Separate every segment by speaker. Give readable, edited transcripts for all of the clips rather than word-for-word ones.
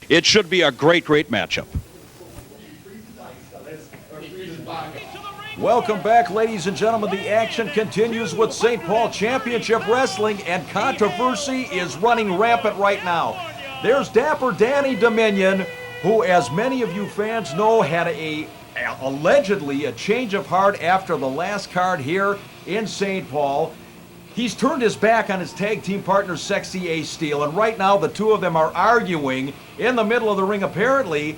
Speaker 1: It should be a great, great matchup.
Speaker 2: Welcome back, ladies and gentlemen. The action continues with St. Paul Championship Wrestling, and controversy is running rampant right now. There's Dapper Danny Dominion, who, as many of you fans know, had allegedly a change of heart after the last card here in St. Paul. He's turned his back on his tag team partner, Sexy Ace Steel, and right now the two of them are arguing in the middle of the ring. Apparently,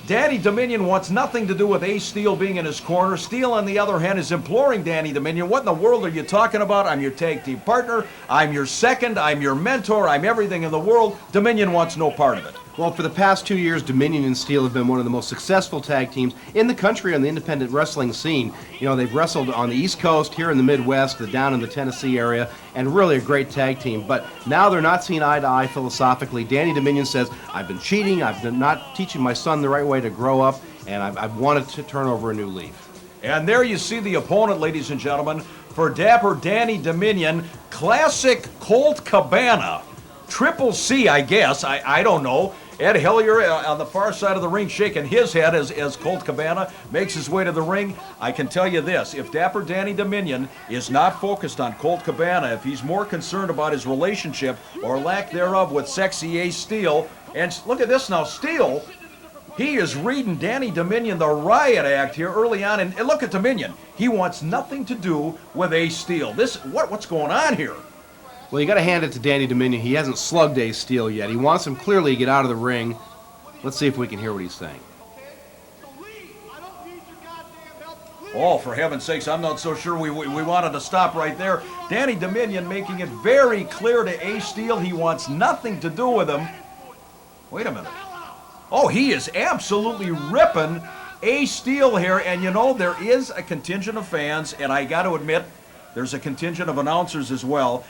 Speaker 2: Danny Dominion wants nothing to do with Ace Steel being in his corner. Steel, on the other hand, is imploring Danny Dominion, what in the world are you talking about? I'm your tag team partner. I'm your second. I'm your mentor. I'm everything in the world. Dominion wants no part of it.
Speaker 3: Well, for the past 2 years, Dominion and Steel have been one of the most successful tag teams in the country on the independent wrestling scene. You know, they've wrestled on the East Coast, here in the Midwest, down in the Tennessee area, and really a great tag team. But now they're not seen eye to eye philosophically. Danny Dominion says, I've been cheating, I've been not teaching my son the right way to grow up, and I've wanted to turn over a new leaf.
Speaker 2: And there you see the opponent, ladies and gentlemen, for Dapper Danny Dominion, classic Colt Cabana. Triple C, I guess. I don't know. Ed Hellier on the far side of the ring shaking his head as Colt Cabana makes his way to the ring. I can tell you this, if Dapper Danny Dominion is not focused on Colt Cabana, if he's more concerned about his relationship or lack thereof with Sexy Ace Steel, and look at this now, Steel, he is reading Danny Dominion the riot act here early on, and look at Dominion. He wants nothing to do with Ace Steel. What's going on here?
Speaker 3: Well, you got to hand it to Danny Dominion. He hasn't slugged Ace Steel yet. He wants him clearly to get out of the ring. Let's see if we can hear what he's saying.
Speaker 2: Oh, for heaven's sakes, I'm not so sure we wanted to stop right there. Danny Dominion making it very clear to Ace Steel he wants nothing to do with him. Wait a minute. Oh, he is absolutely ripping Ace Steel here, and you know, there is a contingent of fans, and I got to admit, there's a contingent of announcers as well,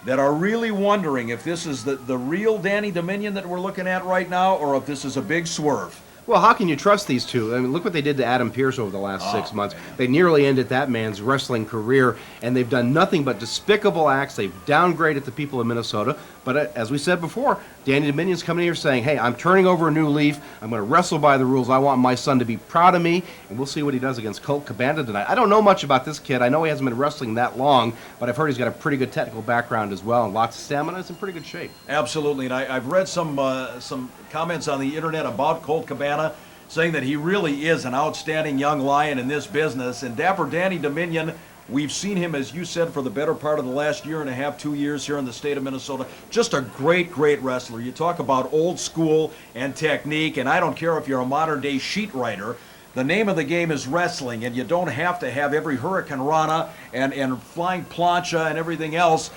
Speaker 2: that are really wondering if this is the real Danny Dominion that we're looking at right now, or if this is a big swerve.
Speaker 3: Well, how can you trust these two? I mean, look what they did to Adam Pearce over the last 6 months. They nearly ended that man's wrestling career, and they've done nothing but despicable acts. They've downgraded the people of Minnesota. But as we said before, Danny Dominion's coming here saying, hey, I'm turning over a new leaf. I'm going to wrestle by the rules. I want my son to be proud of me, and we'll see what he does against Colt Cabana tonight. I don't know much about this kid. I know he hasn't been wrestling that long, but I've heard he's got a pretty good technical background as well, and lots of stamina. He's in pretty good shape.
Speaker 2: Absolutely, and I've read some comments on the internet about Colt Cabana, saying that he really is an outstanding young lion in this business. And Dapper Danny Dominion, we've seen him, as you said, for the better part of the last year and a half, 2 years here in the state of Minnesota. Just a great, great wrestler. You talk about old school and technique, and I don't care if you're a modern-day sheet writer. The name of the game is wrestling, and you don't have to have every Hurricane Rana and flying plancha and everything else.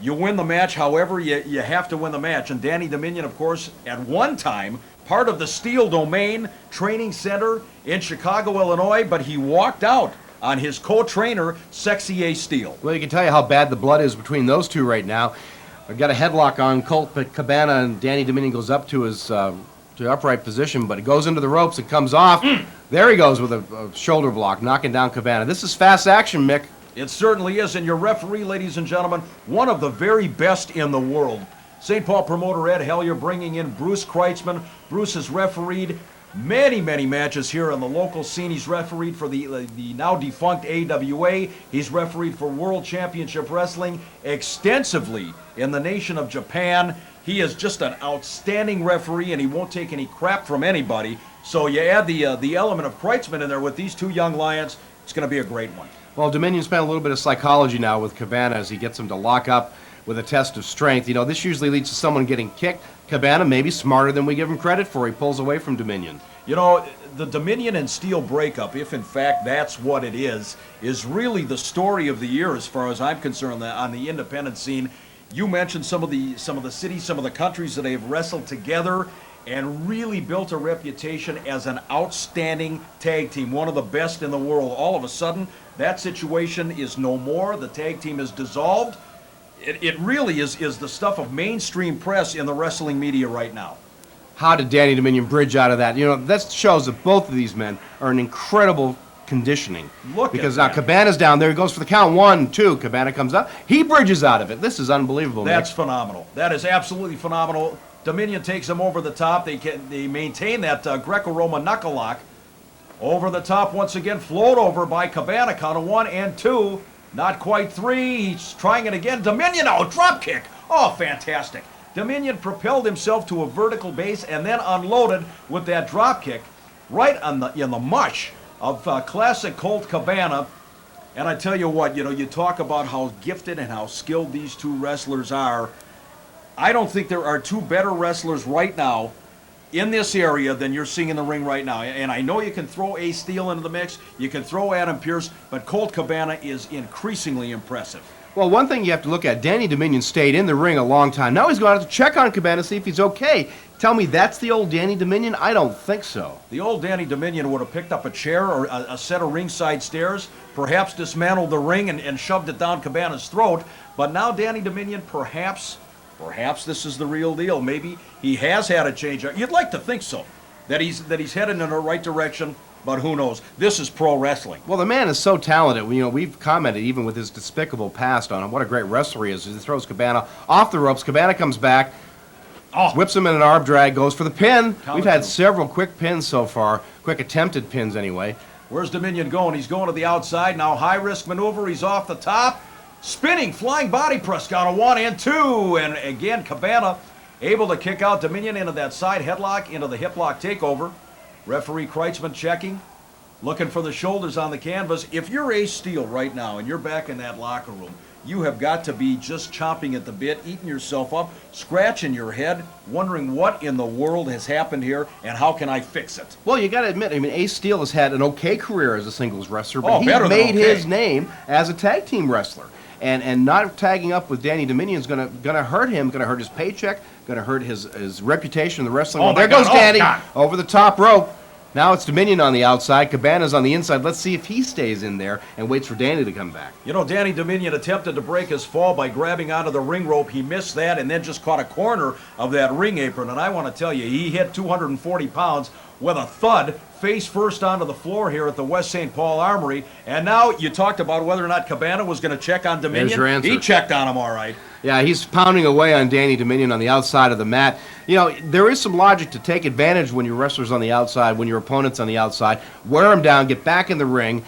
Speaker 2: You win the match, however, you have to win the match. And Danny Dominion, of course, at one time, part of the Steel Domain Training Center in Chicago, Illinois, but he walked out on his co-trainer, Sexy Ace Steel.
Speaker 3: Well, you can tell you how bad the blood is between those two right now. I've got a headlock on Colt Cabana, and Danny Dominion goes up to his to upright position, but he goes into the ropes and comes off. There he goes with a shoulder block, knocking down Cabana. This is fast action, Mick.
Speaker 2: It certainly is, and your referee, ladies and gentlemen, one of the very best in the world. St. Paul promoter Ed Hellier bringing in Bruce Kreitzman. Bruce has refereed many, many matches here on the local scene. He's refereed for the now defunct AWA. He's refereed for World Championship Wrestling extensively in the nation of Japan. He is just an outstanding referee, and he won't take any crap from anybody. So you add the element of Kreitzman in there with these two young lions, it's going to be a great one.
Speaker 3: Well, Dominion spent a little bit of psychology now with Cabana as he gets him to lock up with a test of strength. You know, this usually leads to someone getting kicked. Cabana maybe smarter than we give him credit for. He pulls away from Dominion.
Speaker 2: You know, the Dominion and Steel breakup, if in fact that's what it is really the story of the year as far as I'm concerned on the independent scene. You mentioned some of the cities, some of the countries that they've wrestled together and really built a reputation as an outstanding tag team, one of the best in the world. All of a sudden, that situation is no more. The tag team is dissolved. It really is the stuff of mainstream press in the wrestling media right now.
Speaker 3: How did Danny Dominion bridge out of that? You know, that shows that both of these men are in incredible conditioning. Because now Cabana's down there. He goes for the count. 1, 2. Cabana comes up. He bridges out of it. This is unbelievable.
Speaker 2: That's
Speaker 3: Nick.
Speaker 2: phenomenal. That is absolutely phenomenal. Dominion takes him over the top. They maintain that Greco-Roman knuckle lock. Over the top once again, float over by Cabana. Count of 1 and 2. Not quite 3. He's trying it again. Dominion, drop kick. Oh, fantastic. Dominion propelled himself to a vertical base and then unloaded with that drop kick right in the mush of classic Colt Cabana. And I tell you what, you talk about how gifted and how skilled these two wrestlers are. I don't think there are two better wrestlers right now in this area than you're seeing in the ring right now. And I know you can throw Ace Steel into the mix, you can throw Adam Pearce, but Colt Cabana is increasingly impressive.
Speaker 3: Well, one thing you have to look at, Danny Dominion stayed in the ring a long time. Now he's going to have to check on Cabana, see if he's okay. Tell me that's the old Danny Dominion? I don't think so.
Speaker 2: The old Danny Dominion would have picked up a chair or a set of ringside stairs, perhaps dismantled the ring and shoved it down Cabana's throat. But now Danny Dominion, perhaps this is the real deal. Maybe he has had a change. You'd like to think so, that he's headed in the right direction. But who knows? This is pro wrestling.
Speaker 3: Well, the man is so talented. We've commented, even with his despicable past, on him, what a great wrestler he is. He throws Cabana off the ropes. Cabana comes back, whips him in an arm drag, goes for the pin. We've had several quick pins so far, quick attempted pins anyway.
Speaker 2: Where's Dominion going? He's going to the outside. Now high-risk maneuver. He's off the top. Spinning, flying body press. Got a 1 and 2. And again, Cabana able to kick out Dominion into that side headlock, into the hip lock takeover. Referee Kreitzman checking, looking for the shoulders on the canvas. If you're Ace Steel right now and you're back in that locker room, you have got to be just chomping at the bit, eating yourself up, scratching your head, wondering what in the world has happened here and how can I fix it?
Speaker 3: Well, you got to admit, Ace Steel has had an okay career as a singles wrestler, but he
Speaker 2: better than
Speaker 3: made
Speaker 2: okay.
Speaker 3: his name as a tag team wrestler. And not tagging up with Danny Dominion is going to hurt him, going to hurt his paycheck, going to hurt his reputation in the wrestling world. There goes Danny over the top rope. Now it's Dominion on the outside. Cabana's on the inside. Let's see if he stays in there and waits for Danny to come back.
Speaker 2: Danny Dominion attempted to break his fall by grabbing onto the ring rope. He missed that and then just caught a corner of that ring apron. And I want to tell you, he hit 240 pounds with a thud, face first onto the floor here at the West St. Paul Armory. And now you talked about whether or not Cabana was going to check on Dominion.
Speaker 3: There's your answer.
Speaker 2: He checked on him all right.
Speaker 3: Yeah, he's pounding away on Danny Dominion on the outside of the mat. There is some logic to take advantage when your wrestler's on the outside, when your opponent's on the outside. Wear him down, get back in the ring.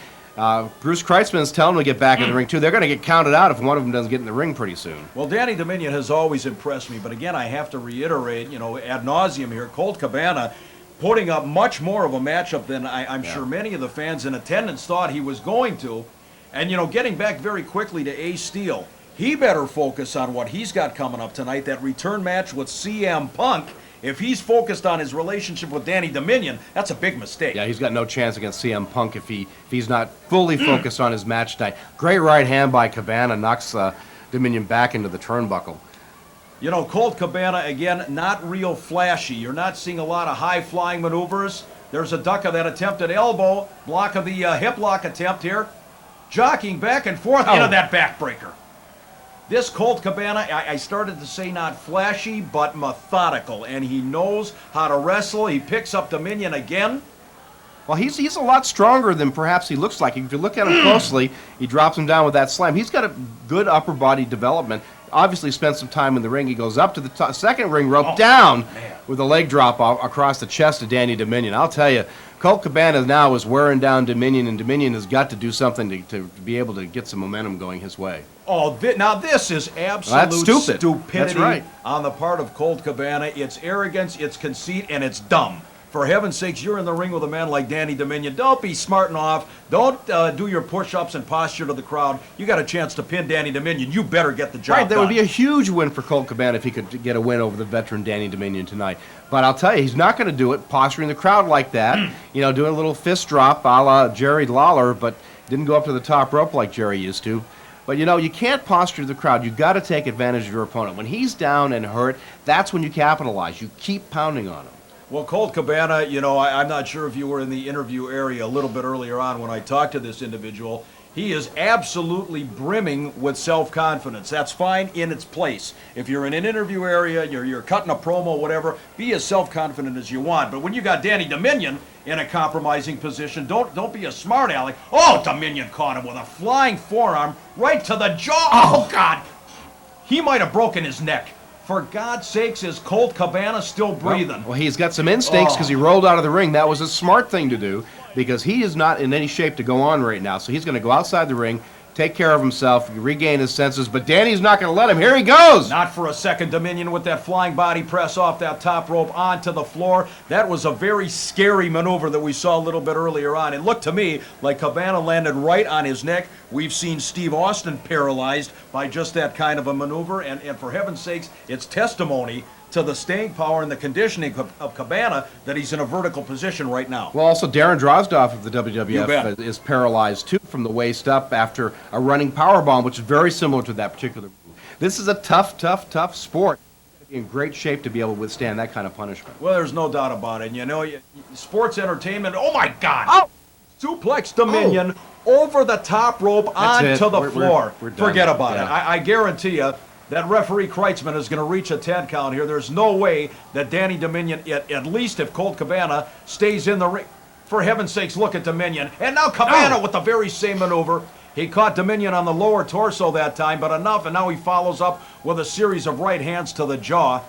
Speaker 3: Bruce Kreitzman is telling him to get back in the ring, too. They're going to get counted out if one of them doesn't get in the ring pretty soon.
Speaker 2: Well, Danny Dominion has always impressed me. But again, I have to reiterate, ad nauseum here, Colt Cabana putting up much more of a matchup than I'm sure many of the fans in attendance thought he was going to. And, getting back very quickly to Ace Steel, he better focus on what he's got coming up tonight, that return match with CM Punk. If he's focused on his relationship with Danny Dominion, that's a big mistake.
Speaker 3: Yeah, he's got no chance against CM Punk if he's not fully focused on his match tonight. Great right hand by Cabana, knocks Dominion back into the turnbuckle.
Speaker 2: Colt Cabana, again, not real flashy. You're not seeing a lot of high-flying maneuvers. There's a duck of that attempted elbow, block of the hip lock attempt here. Jockeying back and forth into that backbreaker. This Colt Cabana, I started to say not flashy, but methodical, and he knows how to wrestle. He picks up Dominion again.
Speaker 3: Well, he's a lot stronger than perhaps he looks like. If you look at him closely, he drops him down with that slam. He's got a good upper body development. Obviously spent some time in the ring. He goes up to the second ring rope, down with a leg drop across the chest of Danny Dominion. I'll tell you, Colt Cabana now is wearing down Dominion, and Dominion has got to do something to be able to get some momentum going his way.
Speaker 2: Now this is absolute stupidity
Speaker 3: That's right.
Speaker 2: on the part of Colt Cabana. It's arrogance, it's conceit, and it's dumb. For heaven's sakes, you're in the ring with a man like Danny Dominion. Don't be smarting off. Don't do your push-ups and posture to the crowd. You got a chance to pin Danny Dominion. You better get the job
Speaker 3: done. That would be
Speaker 2: done.
Speaker 3: a huge win for Colt Cabana if he could get a win over the veteran Danny Dominion tonight. But I'll tell you, he's not going to do it posturing the crowd like that. Doing a little fist drop a la Jerry Lawler, but didn't go up to the top rope like Jerry used to. But, you can't posture the crowd. You've got to take advantage of your opponent. When he's down and hurt, that's when you capitalize. You keep pounding on him.
Speaker 2: Well, Colt Cabana, I'm not sure if you were in the interview area a little bit earlier on when I talked to this individual. He is absolutely brimming with self-confidence. That's fine in its place. If you're in an interview area, you're cutting a promo, whatever, be as self-confident as you want. But when you got Danny Dominion in a compromising position, don't be a smart aleck. Oh, Dominion caught him with a flying forearm right to the jaw. Oh, God. He might have broken his neck For God's sakes, is Colt Cabana still breathing?
Speaker 3: Well, he's got some instincts because he rolled out of the ring. That was a smart thing to do because he is not in any shape to go on right now. So he's going to go outside the ring, take care of himself, regain his senses. But Danny's not going to let him. Here he goes.
Speaker 2: Not for a second. Dominion with that flying body press off that top rope onto the floor. That was a very scary maneuver that we saw a little bit earlier on. It looked to me like Cabana landed right on his neck. We've seen Steve Austin paralyzed by just that kind of a maneuver. And for heaven's sakes, it's testimony to the staying power and the conditioning of Cabana that he's in a vertical position right now.
Speaker 3: Well, also Darren Drozdoff of the
Speaker 2: You
Speaker 3: WWF
Speaker 2: bet.
Speaker 3: is paralyzed too from the waist up after a running powerbomb, which is very similar to that particular move. This is a tough sport. You've got to be in great shape to be able to withstand that kind of punishment.
Speaker 2: Well, there's no doubt about it. You know, sports entertainment, oh my God! Oh! Suplex Dominion over the top rope
Speaker 3: That's
Speaker 2: onto
Speaker 3: it.
Speaker 2: the floor.
Speaker 3: We're done.
Speaker 2: Forget about it.
Speaker 3: Yeah.
Speaker 2: I guarantee you that referee Kreitzman is going to reach a 10 count here. There's no way that Danny Dominion, at least if Colt Cabana stays in the ring. For heaven's sakes, look at Dominion. And now Cabana with the very same maneuver. He caught Dominion on the lower torso that time, but enough, and now he follows up with a series of right hands to the jaw.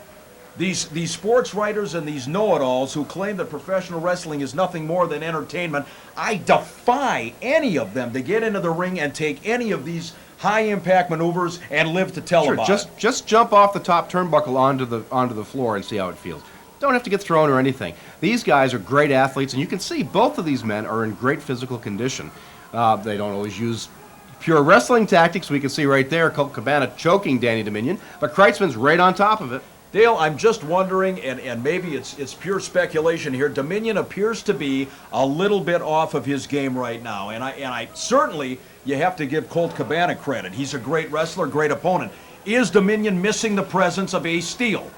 Speaker 2: These sports writers and these know-it-alls who claim that professional wrestling is nothing more than entertainment, I defy any of them to get into the ring and take any of these high-impact maneuvers and live to tell about it.
Speaker 3: Just jump off the top turnbuckle onto the floor and see how it feels. Don't have to get thrown or anything. These guys are great athletes, and you can see both of these men are in great physical condition. They don't always use pure wrestling tactics. We can see right there Colt Cabana choking Danny Dominion, but Kreitzman's right on top of it.
Speaker 2: Dale, I'm just wondering, and maybe it's pure speculation here, Dominion appears to be a little bit off of his game right now, and I certainly, you have to give Colt Cabana credit. He's a great wrestler, great opponent. Is Dominion missing the presence of Ace Steel?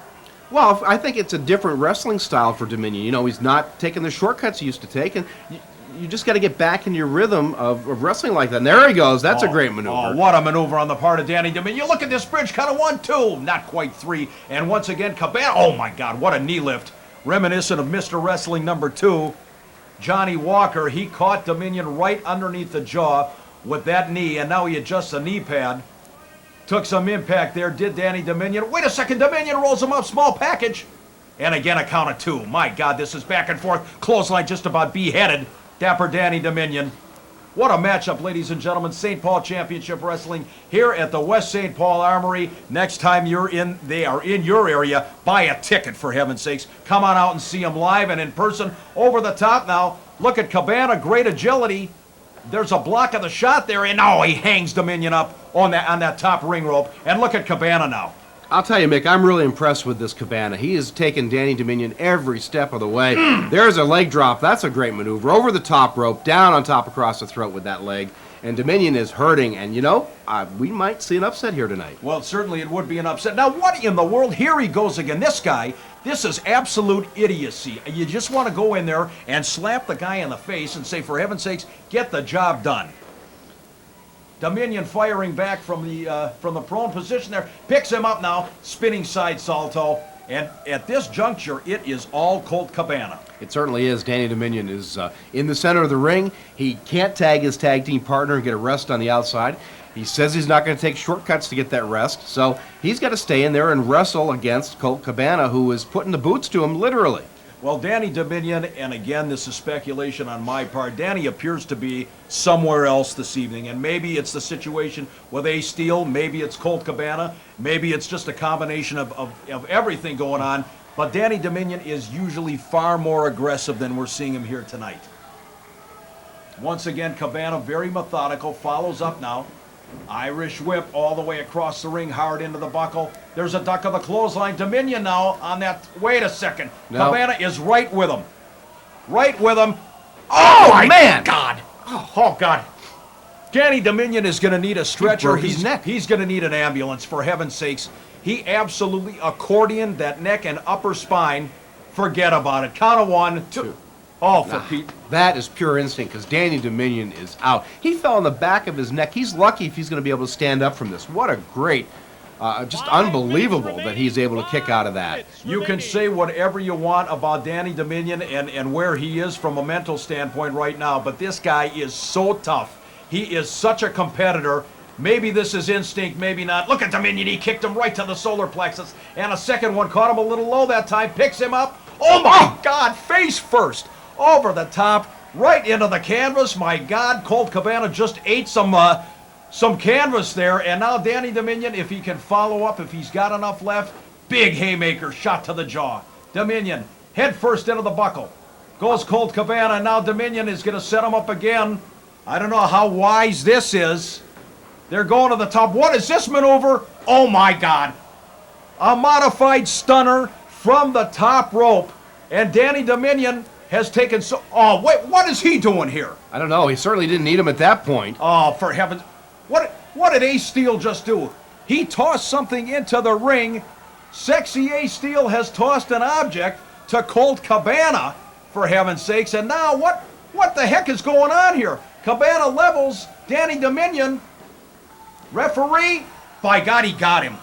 Speaker 3: Well, I think it's a different wrestling style for Dominion. You know, he's not taking the shortcuts he used to take, and you just got to get back in your rhythm of wrestling like that. And there he goes. That's a great maneuver.
Speaker 2: Oh, what a maneuver on the part of Danny Dominion. Look at this bridge, kind of 1, 2, not quite 3. And once again, Cabana, oh my God, what a knee lift. Reminiscent of Mr. Wrestling number 2, Johnny Walker. He caught Dominion right underneath the jaw with that knee, and now he adjusts a knee pad. Took some impact there, did Danny Dominion. Wait a second, Dominion rolls him up, small package. And again, a count of 2. My God, this is back and forth. Clothesline just about beheaded Dapper Danny Dominion. What a matchup, ladies and gentlemen. St. Paul Championship Wrestling here at the West St. Paul Armory. Next time they are in your area, buy a ticket, for heaven's sakes. Come on out and see them live and in person. Over the top now. Look at Cabana, great agility. There's a block of the shot there, and now he hangs Dominion up on that top ring rope. And look at Cabana now.
Speaker 3: I'll tell you, Mick, I'm really impressed with this Cabana. He has taken Danny Dominion every step of the way. There's a leg drop. That's a great maneuver. Over the top rope, down on top across the throat with that leg. And Dominion is hurting, and you know, we might see an upset here tonight.
Speaker 2: Well, certainly it would be an upset. Now, what in the world? Here he goes again. This guy, this is absolute idiocy. You just want to go in there and slap the guy in the face and say, for heaven's sakes, get the job done. Dominion firing back from the prone position there, picks him up now, spinning side salto, and at this juncture, it is all Colt Cabana.
Speaker 3: It certainly is. Danny Dominion is in the center of the ring. He can't tag his tag team partner and get a rest on the outside. He says he's not going to take shortcuts to get that rest, so he's got to stay in there and wrestle against Colt Cabana, who is putting the boots to him, literally.
Speaker 2: Well, Danny Dominion, and again, this is speculation on my part, Danny appears to be somewhere else this evening, and maybe it's the situation with Ace Steel, maybe it's Colt Cabana, maybe it's just a combination of everything going on, but Danny Dominion is usually far more aggressive than we're seeing him here tonight. Once again, Cabana, very methodical, follows up now. Irish whip all the way across the ring, hard into the buckle. There's a duck of the clothesline. Dominion now on that. Wait a second.
Speaker 3: No.
Speaker 2: Cabana is right with him. Right with him. Oh, my
Speaker 3: man.
Speaker 2: God. Oh, God. Danny Dominion is going to need a stretcher.
Speaker 3: broke his neck.
Speaker 2: He's going to need an ambulance, for heaven's sakes. He absolutely accordioned that neck and upper spine. Forget about it. Count of 1, 2. Oh, for Pete.
Speaker 3: That is pure instinct because Danny Dominion is out. He fell on the back of his neck. He's lucky if he's going to be able to stand up from this. What a great, just unbelievable that he's able to kick out of that.
Speaker 2: You can say whatever you want about Danny Dominion and where he is from a mental standpoint right now, but this guy is so tough. He is such a competitor. Maybe this is instinct, maybe not. Look at Dominion, he kicked him right to the solar plexus. And a second one caught him a little low that time, picks him up. Oh my God, face first, over the top, right into the canvas. My God, Colt Cabana just ate some canvas there. And now Danny Dominion, if he can follow up, if he's got enough left, big haymaker, shot to the jaw. Dominion, head first into the buckle. Goes Colt Cabana, and now Dominion is going to set him up again. I don't know how wise this is. They're going to the top. What is this maneuver? Oh my God. A modified stunner from the top rope. And Danny Dominion has taken so... Oh, wait, what is he doing here?
Speaker 3: I don't know. He certainly didn't need him at that point.
Speaker 2: Oh, for heaven's... What did Ace Steel just do? He tossed something into the ring. Sexy Ace Steel has tossed an object to Colt Cabana, for heaven's sakes. And now what the heck is going on here? Cabana levels Danny Dominion. Referee, by God, he got him.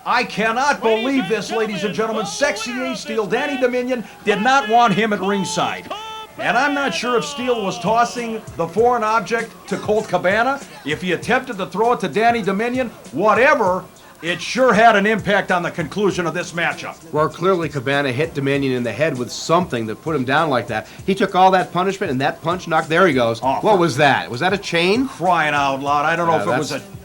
Speaker 2: I cannot believe this, ladies and gentlemen. Sexy Ace Steel, Danny Dominion, did not want him at ringside. And I'm not sure if Steel was tossing the foreign object to Colt Cabana, if he attempted to throw it to Danny Dominion, whatever, it sure had an impact on the conclusion of this matchup.
Speaker 3: Well, clearly Cabana hit Dominion in the head with something that put him down like that. He took all that punishment, and that punch knocked... There he goes.
Speaker 2: Oh,
Speaker 3: what was that? Was that a chain?
Speaker 2: Crying out loud. I don't know if it was
Speaker 3: that's-
Speaker 2: a...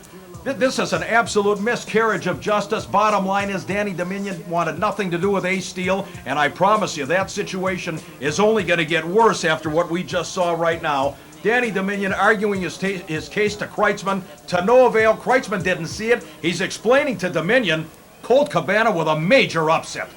Speaker 2: This is an absolute miscarriage of justice. Bottom line is Danny Dominion wanted nothing to do with Ace Steel, and I promise you that situation is only going to get worse after what we just saw right now. Danny Dominion arguing his case to Kreitzman to no avail. Kreitzman didn't see it. He's explaining to Dominion. Colt Cabana with a major upset.